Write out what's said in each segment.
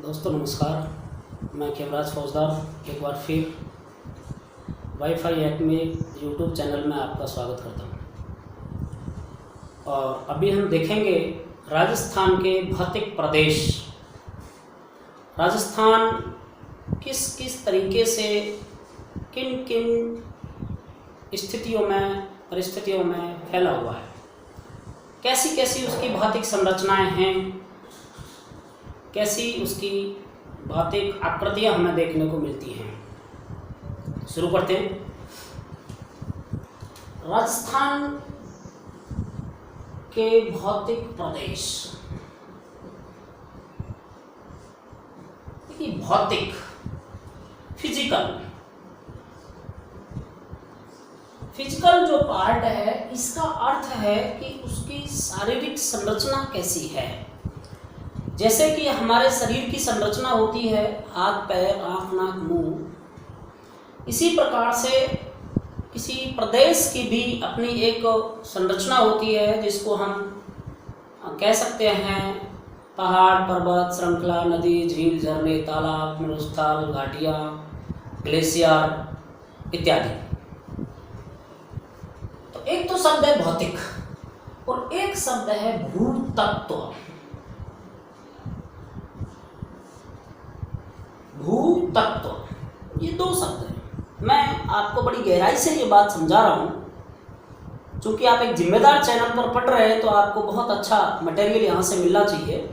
दोस्तों नमस्कार, मैं खेमराज फौजदार एक बार फिर वाईफाई एक्ट में यूट्यूब चैनल में आपका स्वागत करता हूं। और अभी हम देखेंगे राजस्थान के भौतिक प्रदेश। राजस्थान किस किस तरीके से किन किन स्थितियों में परिस्थितियों में फैला हुआ है, कैसी कैसी उसकी भौतिक संरचनाएं हैं, कैसी उसकी भौतिक आकृतियां हमें देखने को मिलती हैं। शुरू करते हैं। राजस्थान के भौतिक प्रदेश। देखिए, भौतिक फिजिकल जो पार्ट है, इसका अर्थ है कि उसकी शारीरिक संरचना कैसी है। जैसे कि हमारे शरीर की संरचना होती है हाथ, पैर, आँख, नाक, मुंह, इसी प्रकार से किसी प्रदेश की भी अपनी एक संरचना होती है, जिसको हम कह सकते हैं पहाड़, पर्वत, श्रृंखला, नदी, झील, झरने, तालाब, मरुस्थल, घाटियाँ, ग्लेशियर इत्यादि। तो एक तो शब्द है भौतिक और एक शब्द है भूतत्व। भूतत्व, ये दो शब्द हैं। मैं आपको बड़ी गहराई से ये बात समझा रहा हूँ, क्योंकि आप एक जिम्मेदार चैनल पर पढ़ रहे हैं तो आपको बहुत अच्छा मटेरियल यहाँ से मिलना चाहिए।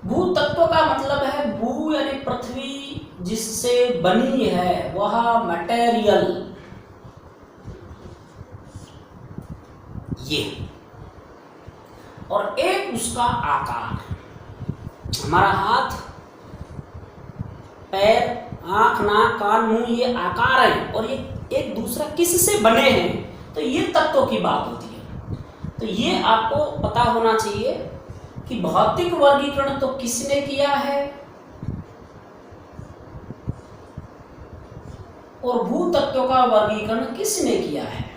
भूतत्व का मतलब है भू यानी पृथ्वी, जिससे बनी है वह मटेरियल, ये, और एक उसका आकार। हमारा हाथ, पैर, आँख, नाक, कान, मुंह, ये आकार है और ये एक दूसरा किससे बने हैं, तो ये तत्वों की बात होती है। तो ये आपको पता होना चाहिए कि भौतिक वर्गीकरण तो किसने किया है और भूतत्व का वर्गीकरण किसने किया है।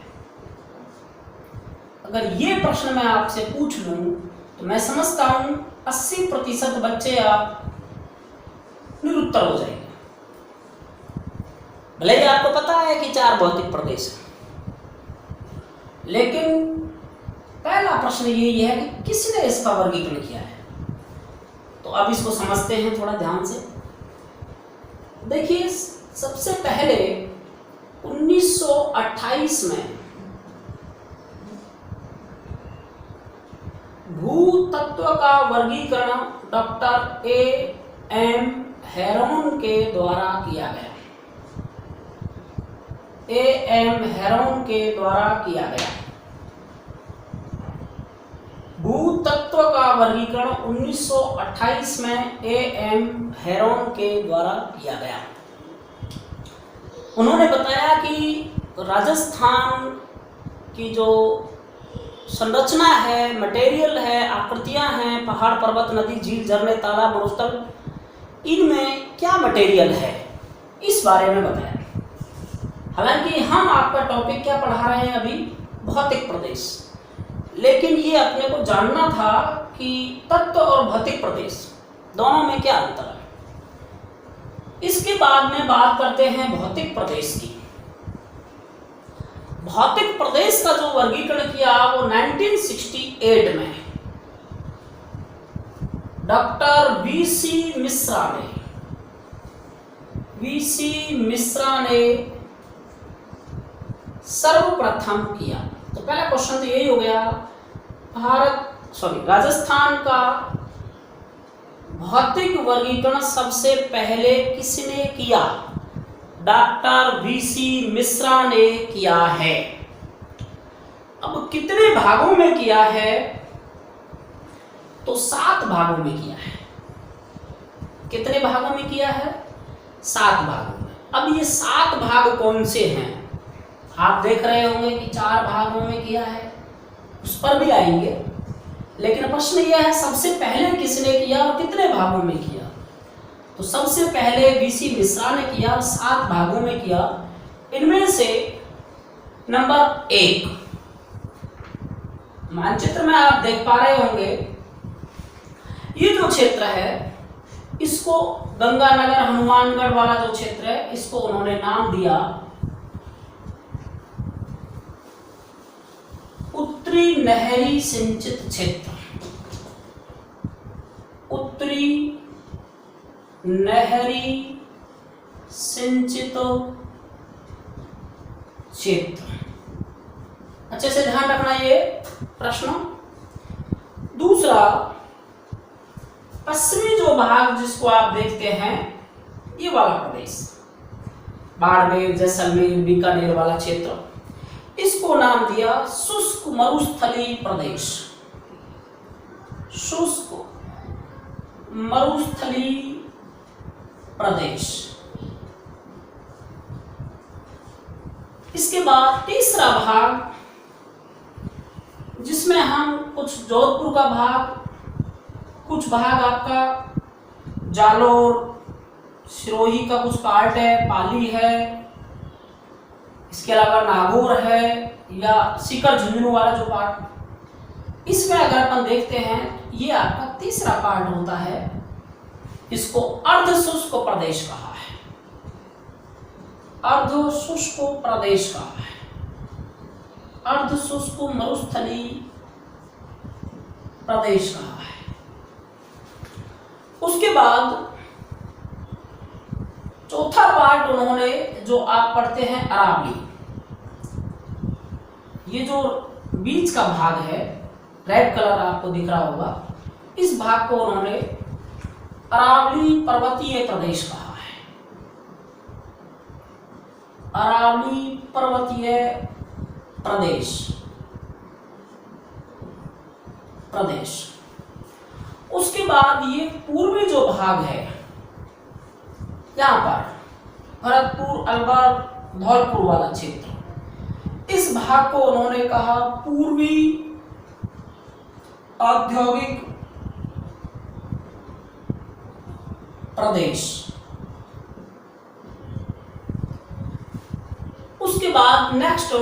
अगर ये प्रश्न मैं आपसे पूछ लूं तो मैं समझता हूं 80% बच्चे आप निरुत्तर हो जाएंगे। भले ही आपको पता है कि 4 भौतिक प्रदेश हैं, लेकिन पहला प्रश्न यही है कि किसने इसका वर्गीकरण किया है। तो अब इसको समझते हैं थोड़ा ध्यान से। देखिए, सबसे पहले 1928 में भूतत्व का वर्गीकरण डॉक्टर A.M. हेरोन के द्वारा किया गया। A.M. हेरोन के द्वारा किया गया। भूतत्व का वर्गीकरण 1928 में A.M. हेरोन के द्वारा किया गया। उन्होंने बताया कि राजस्थान की जो संरचना है, मटेरियल है, आकृतियां हैं, पहाड़, पर्वत, नदी, झील, झरने, तालाब, मरुस्थल, इनमें क्या मटेरियल है, इस बारे में बताया। हालांकि हम आपका टॉपिक क्या पढ़ा रहे हैं अभी, भौतिक प्रदेश, लेकिन ये अपने को जानना था कि तत्व और भौतिक प्रदेश दोनों में क्या अंतर है। इसके बाद में बात करते हैं भौतिक प्रदेश की। भौतिक प्रदेश का जो वर्गीकरण किया वो 1968 में डॉक्टर वीसी मिश्रा ने सर्वप्रथम किया। तो पहला क्वेश्चन तो यही हो गया, राजस्थान का भौतिक वर्गीकरण सबसे पहले किसने किया? डॉक्टर वीसी मिश्रा ने किया है। अब कितने भागों में किया है? तो 7 भागों में किया है। कितने भागों में किया है? 7 भागों में। अब ये 7 भाग कौन से हैं? आप देख रहे होंगे कि 4 भागों में किया है, उस पर भी आएंगे, लेकिन प्रश्न यह है सबसे पहले किसने किया और कितने भागों में किया। तो सबसे पहले वीसी मिश्रा ने किया और 7 भागों में किया। इनमें से नंबर 1, मानचित्र में आप देख पा रहे होंगे, ये जो क्षेत्र है इसको गंगानगर हनुमानगढ़ वाला जो क्षेत्र है इसको उन्होंने नाम दिया उत्तरी नहरी सिंचित क्षेत्र। उत्तरी नहरी सिंचित क्षेत्र। अच्छे से ध्यान रखना ये प्रश्न। दूसरा, पश्चिमी जो भाग जिसको आप देखते हैं ये वाला प्रदेश, बाड़मेर, जैसलमेर, बीकानेर वाला क्षेत्र, इसको नाम दिया शुष्क मरुस्थलीय प्रदेश। शुष्क मरुस्थलीय प्रदेश। इसके बाद तीसरा भाग जिसमें हम कुछ जोधपुर का भाग, कुछ भाग आपका जालोर, सिरोही का कुछ पार्ट है, पाली है, इसके अलावा नागौर है या सीकर झुंझुनू वाला जो पार्ट, इसमें अगर अपन देखते हैं ये आपका तीसरा पार्ट होता है। इसको अर्ध शुष्क प्रदेश कहा है। अर्ध शुष्क प्रदेश कहा है। अर्ध शुष्क मरुस्थलीय प्रदेश कहा है। उसके बाद चौथा पार्ट उन्होंने जो आप पढ़ते हैं अरावली, ये जो बीच का भाग है, रेड कलर आपको दिख रहा होगा, इस भाग को उन्होंने अरावली पर्वतीय प्रदेश कहा है। अरावली पर्वतीय प्रदेश। उसके बाद ये पूर्वी जो भाग है, यहाँ पर भरतपुर, अलवर, धौलपुर वाला क्षेत्र, इस भाग को उन्होंने कहा पूर्वी औद्योगिक प्रदेश। उसके बाद नेक्स्ट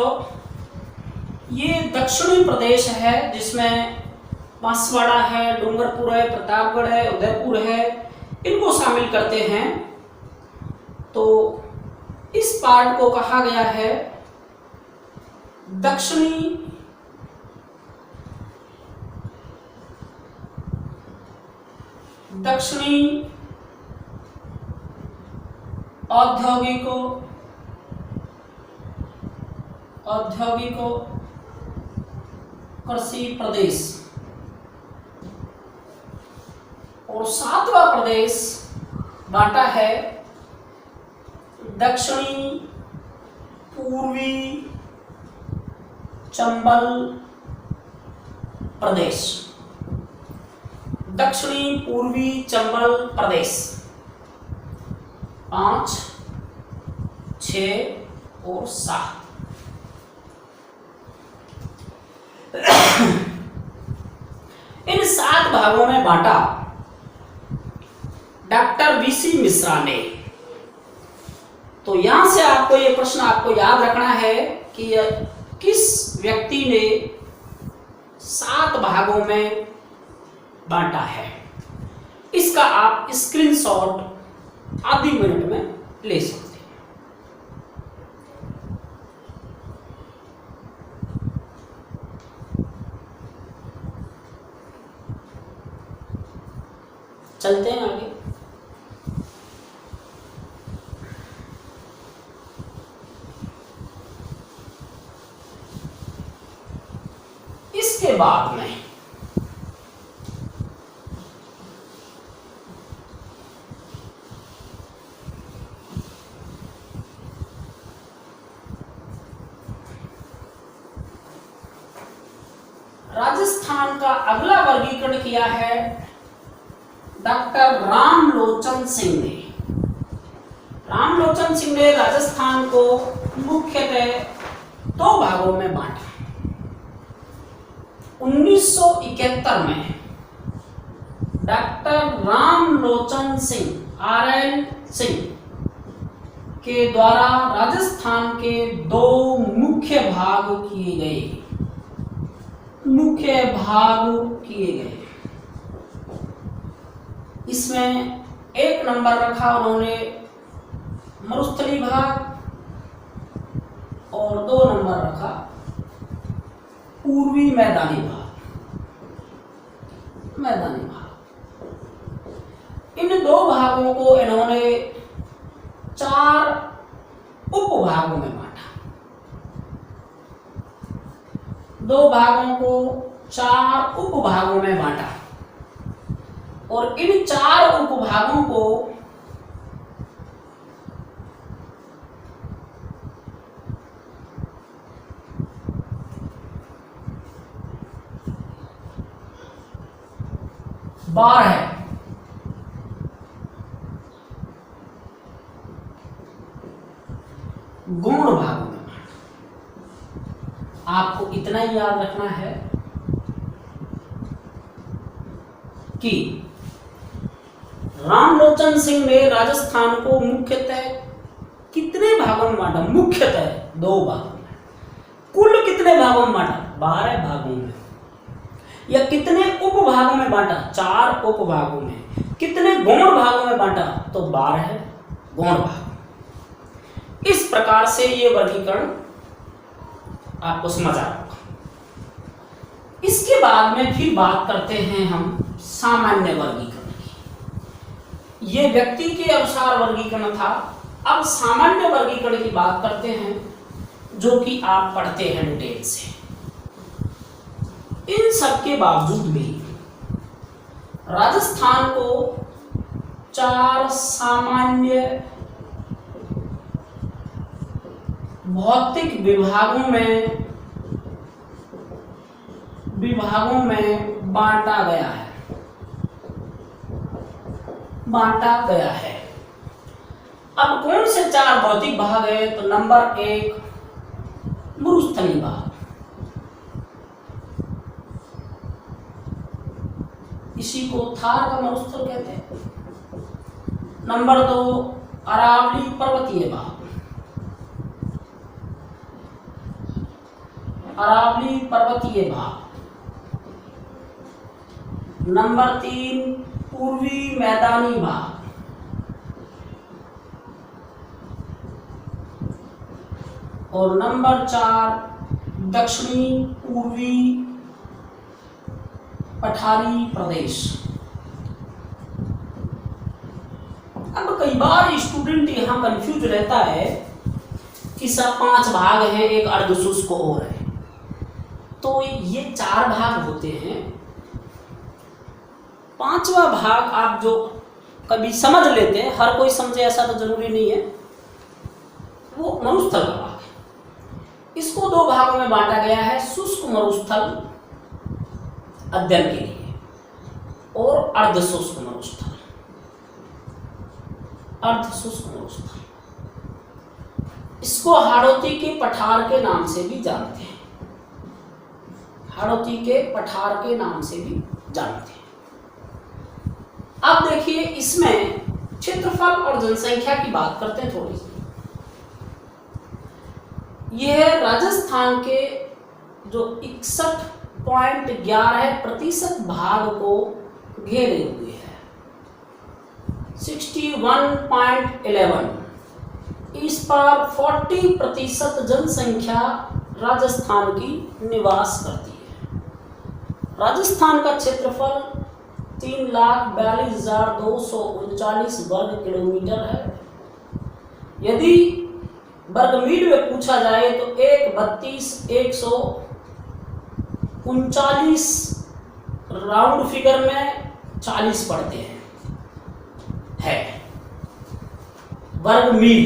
ये दक्षिणी प्रदेश है जिसमें बांसवाड़ा है, डूंगरपुर है, प्रतापगढ़ है, उदयपुर है, इनको शामिल करते हैं। तो इस पार्ट को कहा गया है दक्षिणी औद्योगिक कृषि प्रदेश। और सातवां प्रदेश बांटा है दक्षिणी पूर्वी चंबल प्रदेश। दक्षिणी पूर्वी चंबल प्रदेश 5, 6 और 7। इन 7 भागों में बांटा डॉक्टर वीसी मिश्रा ने। तो यहां से आपको ये प्रश्न आपको याद रखना है कि किस व्यक्ति ने 7 भागोभागों में बांटा है। इसका आप स्क्रीनशॉट आधी मिनट में ले सकते हैं। चलते हैं आगे। इसके बाद में राजस्थान का अगला वर्गीकरण किया है डॉक्टर रामलोचन सिंह ने। रामलोचन सिंह ने राजस्थान को मुख्यतः 2 भागों में बांटा। 1971 में डॉक्टर रामलोचन सिंह RL सिंह के द्वारा राजस्थान के 2 मुख्य भाग किए गए। इसमें एक नंबर रखा उन्होंने मरुस्थली भाग और 2 नंबर रखा पूर्वी मैदानी भाग। इन 2 भागों को इन्होंने 4 उपभागों में बांटा। 2 भागों को 4 उपभागों में बांटा और इन 4 उपभागों को बार है गौण भागों में। आपको इतना ही याद रखना है कि रामलोचन सिंह ने राजस्थान को मुख्यतः कितने भागों में बांटा? मुख्यतः 2 भागों में। कुल कितने भागों में बांटा? 12 भागों में। या कितने उपभागों में बांटा? 4 उपभागों में। कितने गौण भागों में बांटा? तो 12 गौण भाग। इस प्रकार से ये वर्गीकरण आपको समझ आ रहा। इसके बाद में फिर बात करते हैं हम सामान्य वर्गीकरण की। ये व्यक्ति के अनुसार वर्गीकरण था। अब सामान्य वर्गीकरण की बात करते हैं जो कि आप पढ़ते हैं डिटेल से। इन सब के बावजूद भी राजस्थान को 4 सामान्य भौतिक विभागों में बांटा गया है। अब कौन से 4 भौतिक भाग है? तो नंबर 1 मरुस्थली भाग, इसी को थार का मरुस्थल कहते हैं। नंबर 2 अरावली पर्वतीय भाग, नंबर 3 पूर्वी मैदानी भाग, और नंबर 4 दक्षिणी पूर्वी पठारी प्रदेश। अब कई बार स्टूडेंट यहाँ कंफ्यूज रहता है कि सब 5 भाग हैं, एक अर्धशुष्क और है। तो ये 4 भाग होते हैं। 5वां भाग आप जो कभी समझ लेते हैं, हर कोई समझे ऐसा तो जरूरी नहीं है, वो मरुस्थल का भाग है। इसको 2 भागों में बांटा गया है, शुष्क मरुस्थल अध्ययन के लिए और अर्धशुष्क मरुस्थल। इसको हाड़ौती के पठार के नाम से भी जानते हैं। अब देखिए इसमें क्षेत्रफल और जनसंख्या की बात करते हैं थोड़ी सी। यह राजस्थान के जो 61.11% भाग को घेरे हुए है। 61.11 इस पर 40% जनसंख्या राजस्थान की निवास करती है। राजस्थान का क्षेत्रफल 3,42,239 वर्ग किलोमीटर है। यदि वर्गमील में पूछा जाए तो 1,32,139 राउंड फिगर में 40 पड़ते हैं है वर्गमील।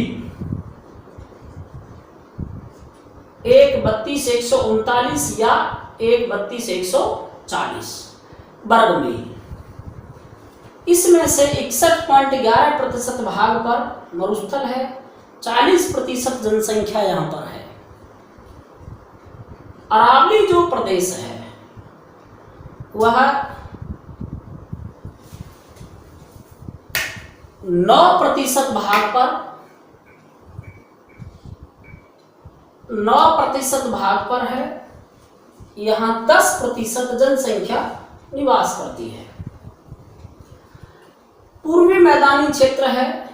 1,32,139 या 1,32,140 वर्गमील। इसमें से 61.11% भाग पर मरुस्थल है, 40% जनसंख्या यहां पर है। अरावली जो प्रदेश है वह 9% भाग पर है। यहां 10% जनसंख्या निवास करती है। पूर्वी मैदानी क्षेत्र है,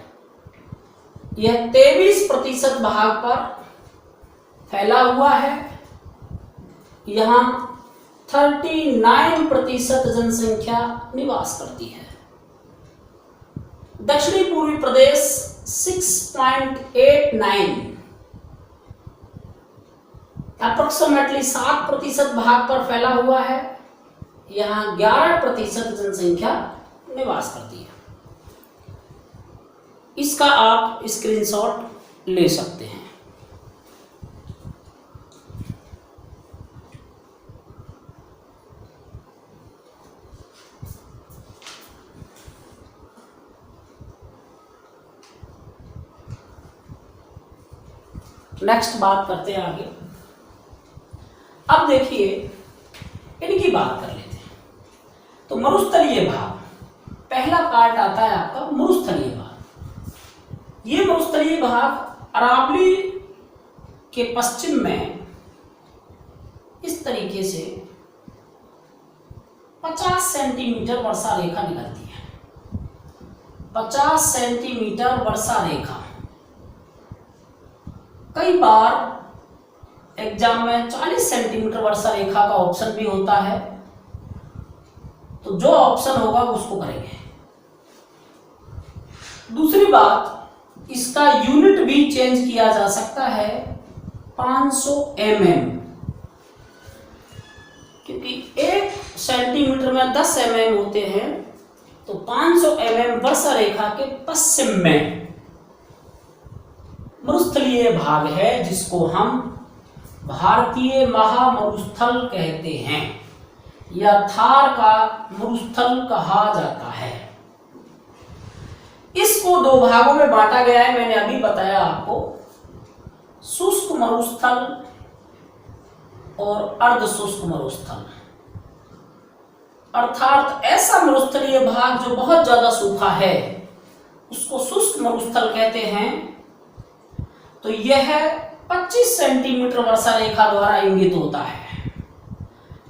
यह 23% भाग पर फैला हुआ है। यहाँ 39% जनसंख्या निवास करती है। दक्षिणी पूर्वी प्रदेश 6.89 अप्रोक्सीमेटली 7% भाग पर फैला हुआ है। यहाँ 11% जनसंख्या निवास करती है। इसका आप स्क्रीनशॉट ले सकते हैं। नेक्स्ट बात करते हैं आगे। अब देखिए इनकी बात कर लेते हैं। तो मरुस्थलीय भाग, पहला पार्ट आता है आपका मरुस्थलीय भाग। ये मरुस्थलीय भाग अरावली के पश्चिम में इस तरीके से 50 सेंटीमीटर वर्षा रेखा निकलती है। 50 सेंटीमीटर वर्षा रेखा। कई बार एग्जाम में 40 सेंटीमीटर वर्षा रेखा का ऑप्शन भी होता है, तो जो ऑप्शन होगा उसको करेंगे। दूसरी बात, इसका यूनिट भी चेंज किया जा सकता है 500 mm, क्योंकि 1 सेंटीमीटर में 10 mm होते हैं। तो 500 mm वर्षा रेखा के पश्चिम में मरुस्थलीय भाग है, जिसको हम भारतीय महामरुस्थल कहते हैं या थार का मरुस्थल कहा जाता है। इसको 2 भागों में बांटा गया है, मैंने अभी बताया आपको, शुष्क मरुस्थल और अर्ध शुष्क मरुस्थल। अर्थात ऐसा मरुस्थलीय भाग जो बहुत ज्यादा सूखा है उसको शुष्क मरुस्थल कहते हैं। तो यह 25 सेंटीमीटर वर्षा रेखा द्वारा इंगित होता है।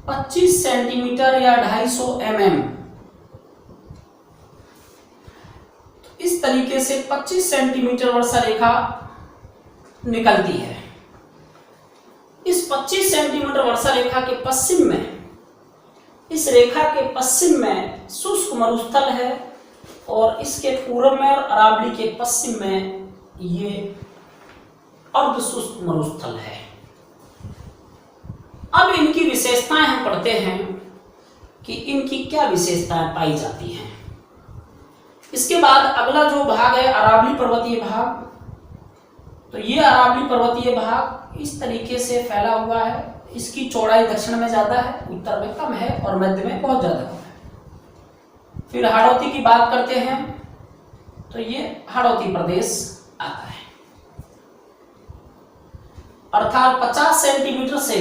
25 सेंटीमीटर या 250 mm। इस तरीके से 25 सेंटीमीटर वर्षा रेखा निकलती है। इस 25 सेंटीमीटर वर्षा रेखा के पश्चिम में, इस रेखा के पश्चिम में शुष्क मरुस्थल है और इसके पूर्व में और अरावली के पश्चिम में ये अर्ध शुष्क मरुस्थल है। अब इनकी विशेषताएं हम पढ़ते हैं कि इनकी क्या विशेषताएं पाई जाती हैं। इसके बाद अगला जो भाग है अरावली पर्वतीय भाग। तो ये अरावली पर्वतीय भाग इस तरीके से फैला हुआ है। इसकी चौड़ाई दक्षिण में ज्यादा है, उत्तर में कम है और मध्य में बहुत ज्यादा कम है। फिर हाड़ौती की बात करते हैं तो ये हाड़ौती प्रदेश आता है। अर्थात 50 सेंटीमीटर से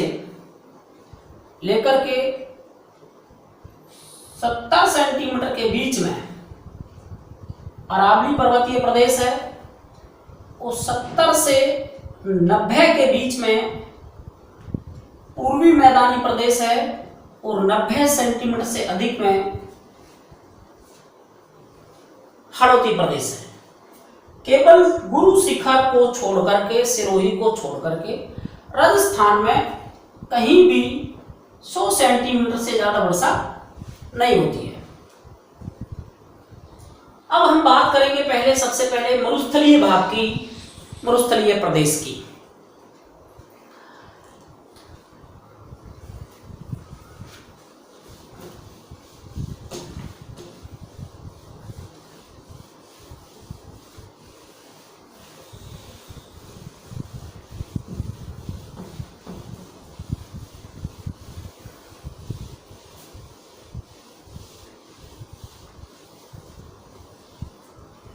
लेकर के 70 सेंटीमीटर के बीच में अरावली पर्वतीय प्रदेश है और 70 से 90 के बीच में पूर्वी मैदानी प्रदेश है और 90 सेंटीमीटर से अधिक में हाड़ौती प्रदेश है। केवल गुरु शिखर को छोड़ करके, सिरोही को छोड़ करके राजस्थान में कहीं भी 100 सेंटीमीटर से ज्यादा वर्षा नहीं होती है। अब हम बात करेंगे पहले, सबसे पहले मरुस्थलीय भाग की, मरुस्थलीय प्रदेश की।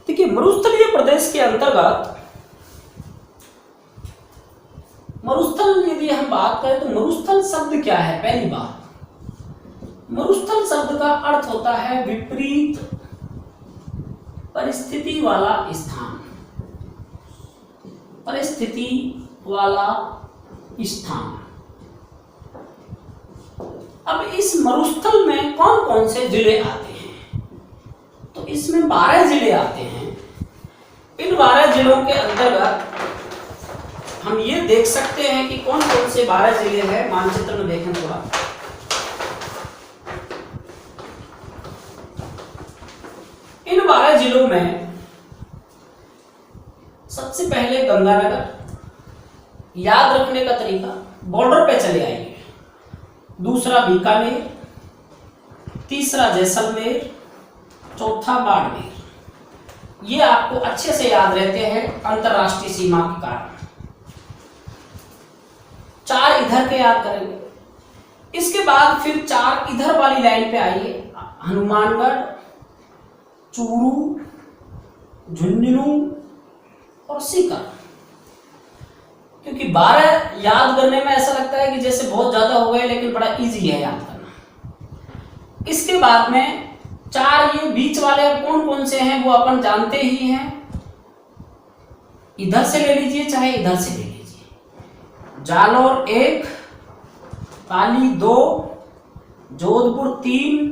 देखिए, मरुस्थलीय प्रदेश के अंतर्गत मरुस्थल यदि हम बात करें तो मरुस्थल शब्द क्या है। पहली बात, मरुस्थल शब्द का अर्थ होता है विपरीत परिस्थिति वाला स्थान। परिस्थिति वाला स्थान। अब इस मरुस्थल में कौन कौन से जिले आते हैं, तो इसमें 12 जिले आते हैं। इन 12 जिलों के अंतर्गत हम ये देख सकते हैं कि कौन कौन से 12 जिले हैं। मानचित्र में देखें थोड़ा। इन 12 जिलों में सबसे पहले गंगानगर। याद रखने का तरीका, बॉर्डर पे चले आइए। दूसरा बीकानेर, तीसरा जैसलमेर, चौथा बाड़मेर। ये आपको अच्छे से याद रहते हैं अंतरराष्ट्रीय सीमा के कारण। 4 इधर के याद करेंगे। इसके बाद फिर 4 इधर वाली लाइन पे आइए। हनुमानगढ़, चूरू, झुंझुनू और सीकर। क्योंकि 12 याद करने में ऐसा लगता है कि जैसे बहुत ज्यादा हो गए, लेकिन बड़ा इजी है याद करना। इसके बाद में 4 ये बीच वाले अब कौन कौन से हैं वो अपन जानते ही हैं। इधर से ले लीजिए चाहे इधर से ले लीजिए। जालौर 1, पाली 2, जोधपुर 3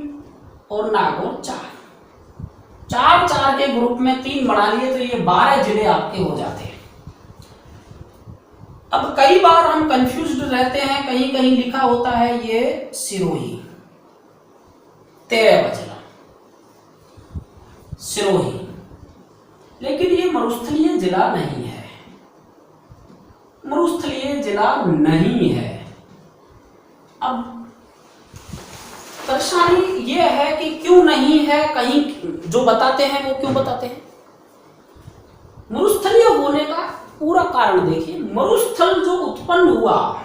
और नागौर 4। 4 के ग्रुप में 3 बना लिए तो ये 12 जिले आपके हो जाते हैं। अब कई बार हम कंफ्यूज्ड रहते हैं, कहीं कहीं लिखा होता है ये सिरोही, 13वां जिला सिरोही, लेकिन ये मरुस्थलीय जिला नहीं है। मरुस्थलीय जिला नहीं है। अब परेशानी ये है कि क्यों नहीं है, कहीं जो बताते हैं वो क्यों बताते हैं। मरुस्थलीय होने का पूरा कारण देखिए। मरुस्थल जो उत्पन्न हुआ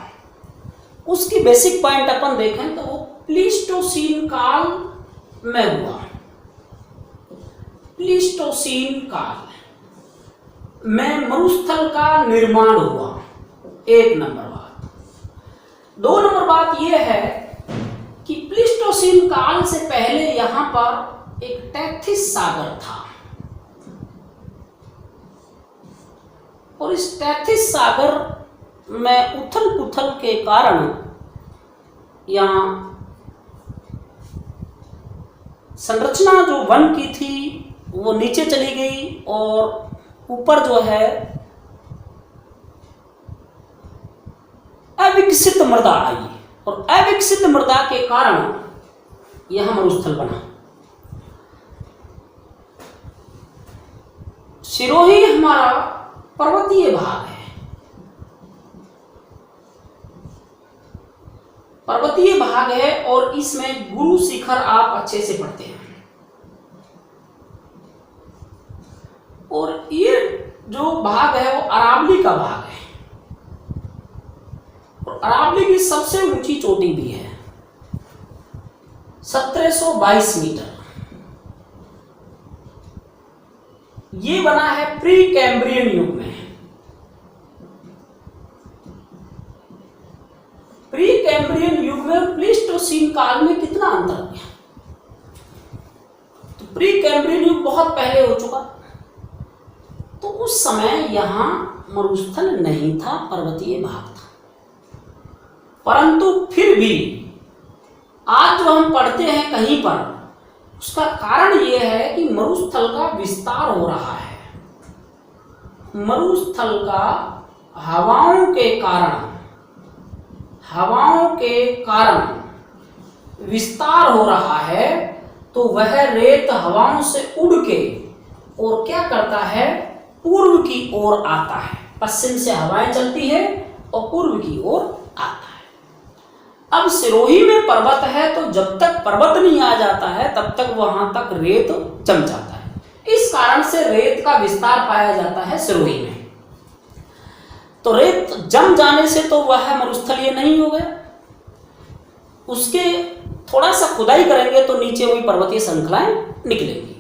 उसकी बेसिक पॉइंट अपन देखें तो वो प्लीस्टोसीन काल में हुआ। प्लीस्टोसीन काल में मरुस्थल का निर्माण हुआ। 1 नंबर बात। 2 नंबर बात यह है कि प्लीस्टोसीन काल से पहले यहां पर एक टैथिस सागर था और इस टैथिस सागर में उथल पुथल के कारण यहां संरचना जो वन की थी वो नीचे चली गई और ऊपर जो है अविकसित मृदा आई और अविकसित मृदा के कारण यहां मरुस्थल बना। सिरोही हमारा पर्वतीय भाग है। पर्वतीय भाग है और इसमें गुरु शिखर आप अच्छे से पढ़ते हैं। और ये जो भाग है वो अरावली का भाग है और अरावली की सबसे ऊंची चोटी भी है 1722 मीटर। ये बना है प्री कैम्ब्रियन युग में। प्री कैम्ब्रियन युग में और प्लीस्टोसीन काल में कितना अंतर हो गया। तो प्री कैम्ब्रियन युग बहुत पहले हो चुका, तो उस समय यहां मरुस्थल नहीं था, पर्वतीय भाग था। परंतु फिर भी आज जो हम पढ़ते हैं कहीं पर, उसका कारण यह है कि मरुस्थल का विस्तार हो रहा है। मरुस्थल का हवाओं के कारण विस्तार हो रहा है, तो वह रेत हवाओं से उड़ के और क्या करता है, पूर्व की ओर आता है। पश्चिम से हवाएं चलती है और पूर्व की ओर आता है। अब सिरोही में पर्वत है, तो जब तक पर्वत नहीं आ जाता है तब तक वहां तक रेत जम जाता है। इस कारण से रेत का विस्तार पाया जाता है सिरोही में। तो रेत जम जाने से तो वह मरुस्थलीय नहीं हो गया, उसके थोड़ा सा खुदाई करेंगे तो नीचे वही पर्वतीय श्रृंखलाएं निकलेंगी।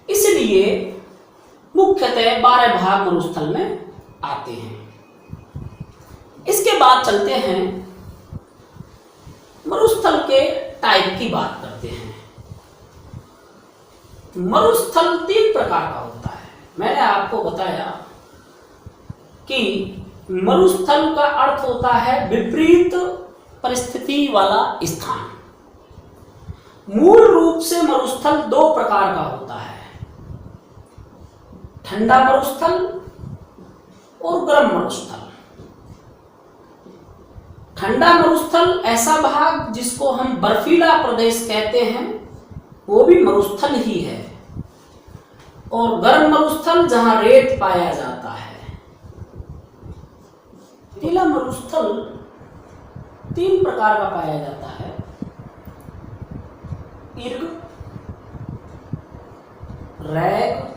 इसलिए मुख्यतः 12 भाग मरुस्थल में आते हैं। इसके बाद चलते हैं मरुस्थल के टाइप की बात करते हैं। मरुस्थल 3 प्रकार का होता है। मैंने आपको बताया कि मरुस्थल का अर्थ होता है विपरीत परिस्थिति वाला स्थान। मूल रूप से मरुस्थल 2 प्रकार प्रकार का होता है, ठंडा मरुस्थल और गर्म मरुस्थल। ठंडा मरुस्थल ऐसा भाग जिसको हम बर्फीला प्रदेश कहते हैं, वो भी मरुस्थल ही है। और गर्म मरुस्थल जहां रेत पाया जाता है। रेतीला मरुस्थल 3 प्रकार का पाया जाता है, इर्ग, रैग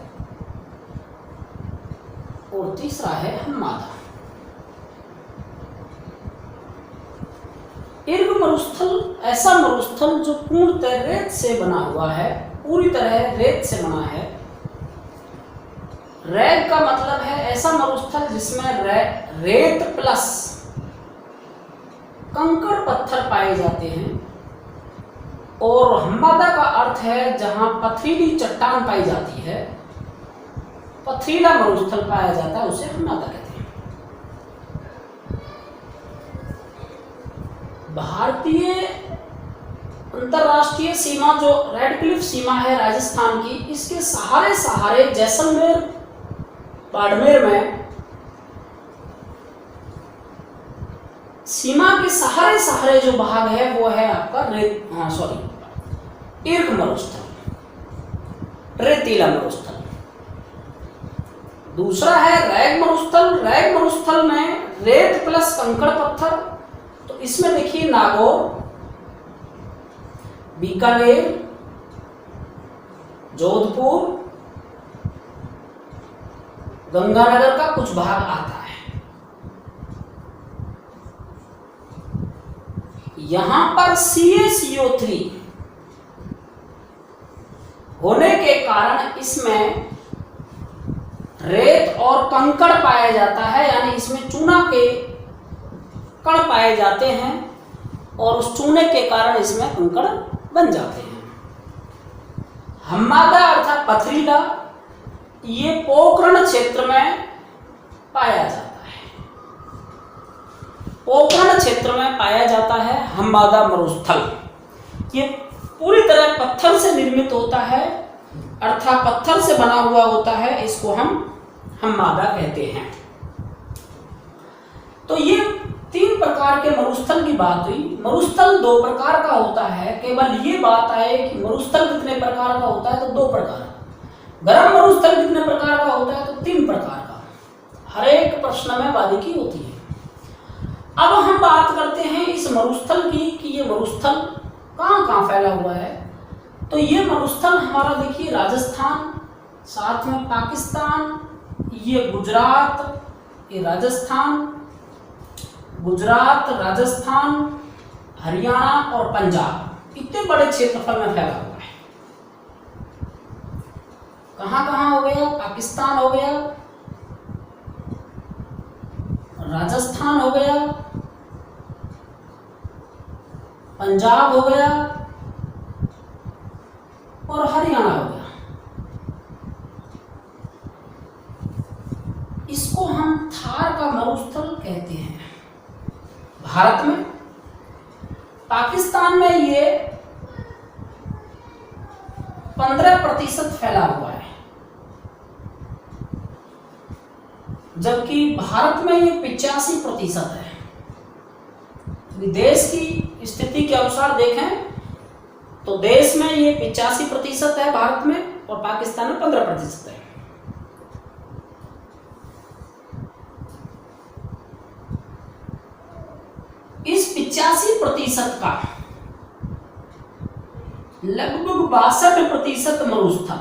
और तीसरा है हम्मादा। इर्ग मरुस्थल ऐसा मरुस्थल जो पूर्णतः रेत से बना हुआ है, पूरी तरह रेत से बना है। रैग का मतलब है ऐसा मरुस्थल जिसमें रेत प्लस कंकड़ पत्थर पाए जाते हैं। और हम्मादा का अर्थ है जहां पथरीली चट्टान पाई जाती है, पथरीला मरुस्थल पाया जाता है, उसे हम्मादा कहते हैं। भारतीय अंतरराष्ट्रीय सीमा जो रेड क्लिफ सीमा है राजस्थान की, इसके सहारे सहारे जैसलमेर बाड़मेर में सीमा के सहारे सहारे जो भाग है वो है आपका इर्ग मरुस्थल, रेतीला मरुस्थल। दूसरा है रैग मरुस्थल। रैग मरुस्थल में रेत प्लस कंकड़ पत्थर। तो इसमें देखिए नागौर, बीकानेर, जोधपुर, गंगानगर का कुछ भाग आता है। यहां पर CaCO3 होने के कारण इसमें रेत और कंकड़ पाया जाता है, यानी इसमें चूना के कण पाए जाते हैं और उस चूने के कारण इसमें कंकड़ बन जाते हैं। हम्मादा अर्थात पथरीला, ये पोखरण क्षेत्र में पाया जाता है। पोखरण क्षेत्र में पाया जाता है हम्मादा मरुस्थल। ये पूरी तरह पत्थर से निर्मित होता है, अर्थात पत्थर से बना हुआ होता है, इसको हम हम्मादा कहते हैं। तो ये 3 प्रकार के मरुस्थल की बात हुई। मरुस्थल 2 प्रकार का होता है। केवल ये बात आए कि मरुस्थल कितने प्रकार का होता है, तो 2 प्रकार। गर्म मरुस्थल कितने प्रकार का होता है, तो 3 प्रकार का। हर एक प्रश्न में बारीकी होती है। अब हम बात करते हैं इस मरुस्थल की कि ये मरुस्थल कहाँ कहाँ फैला हुआ है। तो ये मरुस्थल हमारा देखिए राजस्थान, साथ में पाकिस्तान, ये गुजरात, ये राजस्थान, गुजरात, राजस्थान, हरियाणा और पंजाब, इतने बड़े क्षेत्रफल में फैला हुआ है। कहाँ कहाँ हो गया, पाकिस्तान हो गया, राजस्थान हो गया, पंजाब हो गया और हरियाणा हो गया। इसको हम थार का मरुस्थल कहते हैं भारत में। पाकिस्तान में ये 15% फैला हुआ है, जबकि भारत में ये 85% है। देश की स्थिति के अनुसार देखें तो देश में ये 85% है भारत में, और पाकिस्तान में 15% है। इस 85% का लगभग 62% मरुस्थल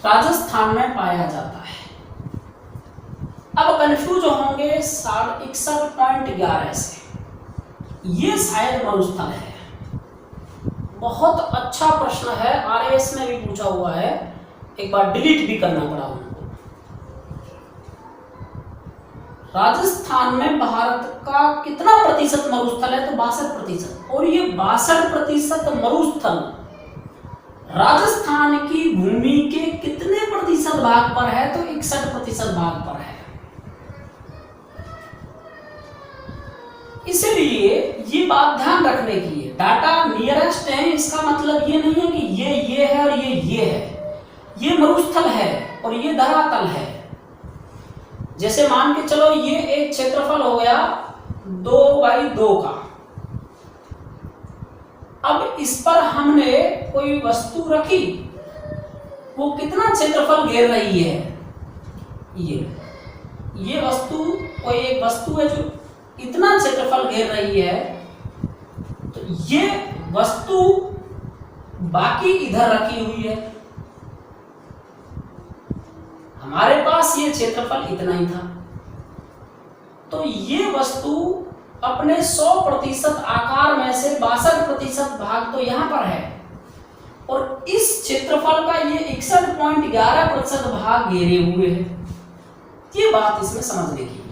राजस्थान में पाया जाता है। अब कंफ्यूज होंगे 61.11 से, ये शायद मरुस्थल है। बहुत अच्छा प्रश्न है, RAS में भी पूछा हुआ है, एक बार डिलीट भी करना पड़ा उनको। राजस्थान में भारत का कितना प्रतिशत मरुस्थल है, तो 62%। और ये 62% मरुस्थल राजस्थान की भूमि के कितने प्रतिशत भाग पर है, तो 61% भाग पर है। इसलिए ये बात ध्यान रखने की है, डाटा नियरेस्ट है इसका मतलब ये नहीं है कि ये है और ये है। ये मरुस्थल है और ये धरातल है। जैसे मान के चलो ये एक क्षेत्रफल हो गया 2x2 का। अब इस पर हमने कोई वस्तु रखी, वो कितना क्षेत्रफल घेर रही है? ये वस्तु कोई एक वस्तु है जो इतना क्षेत्रफल घेर रही है, तो ये वस्तु बाकी इधर रखी हुई है। हमारे पास ये क्षेत्रफल इतना ही था, तो ये वस्तु अपने 100% आकार में से 62% भाग तो यहां पर है और इस क्षेत्रफल का ये 61.11% भाग घेरे हुए है। ये बात इसमें समझने की।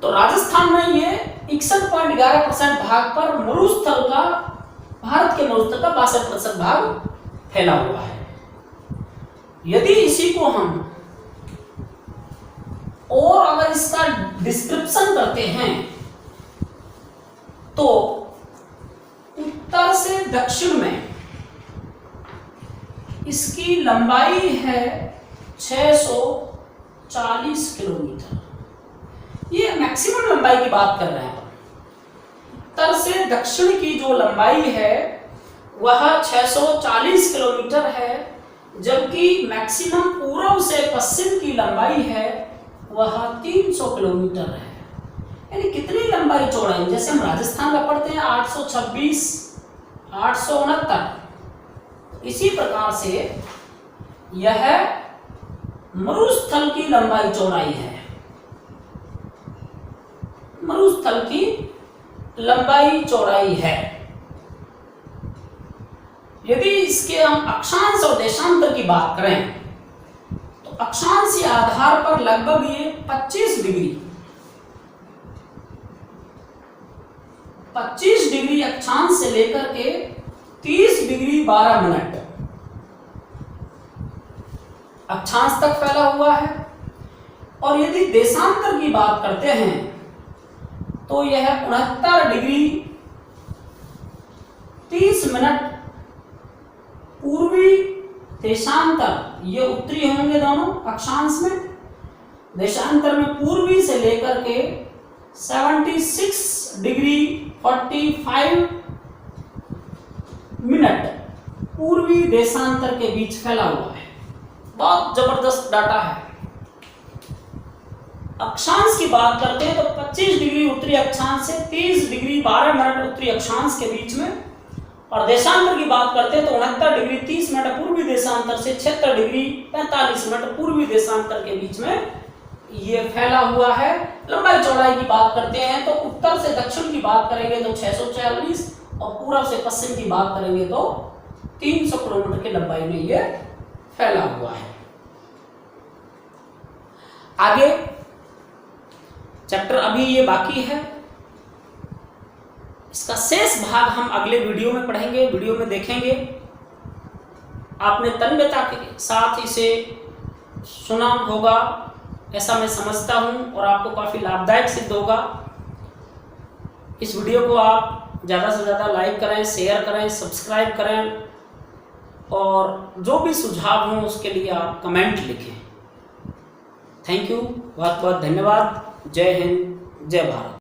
तो राजस्थान में ये 61.11% भाग पर मरुस्थल का, भारत के मरुस्थल का 62% भाग फैला हुआ है। यदि इसी को हम और अगर इसका डिस्क्रिप्शन करते हैं तो उत्तर से दक्षिण में इसकी लंबाई है 640 किलोमीटर। ये मैक्सिमम लंबाई की बात कर रहे हैं। उत्तर से दक्षिण की जो लंबाई है वह 640 किलोमीटर है, जबकि मैक्सिमम पूर्व से पश्चिम की लंबाई है वह 300 किलोमीटर है। यानी कितनी लंबाई चौड़ाई? जैसे हम राजस्थान का पढ़ते हैं 826, 869, इसी प्रकार से यह मरुस्थल की लंबाई चौड़ाई है। मरुस्थल की लंबाई चौड़ाई है। यदि इसके हम अक्षांश और देशांतर की बात करें तो अक्षांशीय आधार पर लगभग ये 25 डिग्री अक्षांश से लेकर के 30 डिग्री 12 मिनट अक्षांश तक फैला हुआ है। और यदि देशांतर की बात करते हैं तो यह 69 डिग्री 30 मिनट पूर्वी देशांतर, ये उत्तरी होंगे दोनों अक्षांश में। देशांतर में पूर्वी से लेकर के 76 डिग्री 45 मिनट पूर्वी देशांतर के बीच फैला हुआ है। बहुत जबरदस्त डाटा है। अक्षांश की बात करते हैं तो 25 डिग्री उत्तरी अक्षांश से 30 डिग्री 12 मिनट उत्तरी अक्षांश के बीच में, और देशांतर की बात करते हैं तो 69 डिग्री 30 मिनट पूर्वी देशांतर से 76 डिग्री 45 मिनट पूर्वी देशांतर के बीच में ये फैला हुआ है। लंबाई चौड़ाई की बात करते हैं तो उत्तर से दक्षिण की बात करेंगे तो 640 और पूर्व से पश्चिम की बात करेंगे तो 300 किलोमीटर की लंबाई में ये फैला हुआ है। आगे चैप्टर अभी ये बाकी है, इसका शेष भाग हम अगले वीडियो में पढ़ेंगे, वीडियो में देखेंगे। आपने तन्मयता के साथ इसे सुना होगा ऐसा मैं समझता हूं और आपको काफ़ी लाभदायक सिद्ध होगा। इस वीडियो को आप ज़्यादा से ज़्यादा लाइक करें, शेयर करें, सब्सक्राइब करें और जो भी सुझाव हो उसके लिए आप कमेंट लिखें। थैंक यू, बहुत बहुत धन्यवाद। जय हिंद, जय भारत।